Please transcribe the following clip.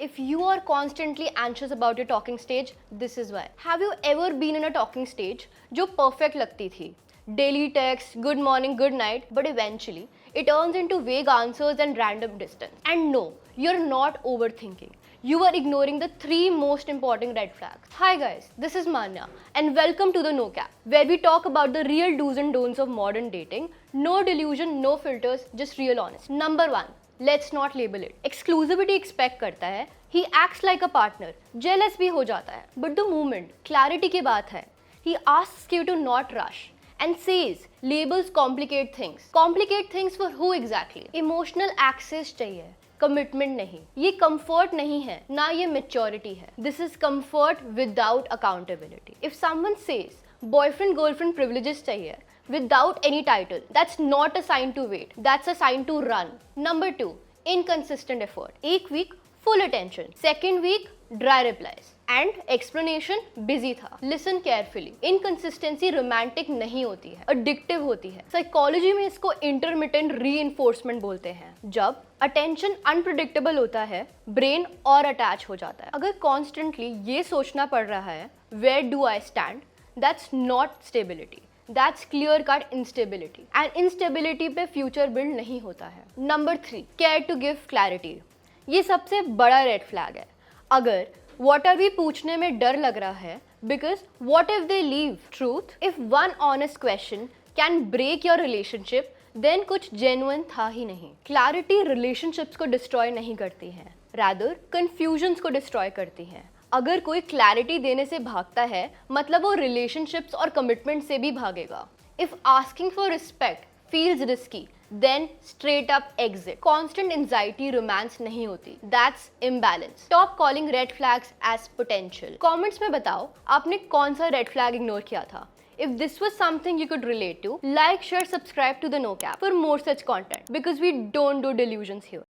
If you are constantly anxious about your talking stage, this is why. Have you ever been in a talking stage जो perfect लगती थी? Daily text, good morning, good night, but eventually it turns into vague answers and random distance. And no, you're not overthinking. You are ignoring the 3 most important red flags. Hi guys, this is Manya and welcome to the No Cap, where we talk about the real do's and don'ts of modern dating. No delusion, no filters, just real honest. Number 1. Let's not label it. Exclusivity expect करता है, he acts like a partner, jealous भी हो जाता है. But the moment clarity की बात है, he asks you to not rush and says labels complicate things. Complicate things for who exactly? Emotional access चाहिए, कमिटमेंट नहीं. ये कंफर्ट नहीं है, ना ये मेच्योरिटी है. This is comfort without accountability. If someone says boyfriend girlfriend privileges चाहिए without any title, that's not a sign to wait, that's a sign to run. Number 2, inconsistent effort. एक week full attention, second week dry replies and explanation busy था. Listen carefully. Inconsistency romantic नहीं होती है, addictive होती है. Psychology में इसको intermittent reinforcement बोलते हैं. जब attention unpredictable होता है, brain और attach हो जाता है. अगर constantly ये सोचना पड़ रहा है where do I stand, that's not stability. That's clear cut instability. And instability पे future build नहीं होता है. Number 3, care to give clarity. ये सबसे बड़ा red flag है. अगर what are we पूछने में डर लग रहा है because what if they leave? Truth, if one honest question can break your relationship, then कुछ genuine था ही नहीं. Clarity relationships को destroy नहीं करती है, rather confusions को destroy करती है. अगर कोई क्लैरिटी देने से भागता है मतलब वो रिलेशनशिप्स और कमिटमेंट से भी भागेगा. If asking for respect feels risky, then straight up exit. Constant anxiety romance नहीं होती, that's imbalance. Stop calling red flags as potential. Comments में बताओ आपने कौन सा रेड फ्लैग इग्नोर किया था. If this was something you could relate to, like, share, subscribe to the No Cap for more such content because we don't do delusions here.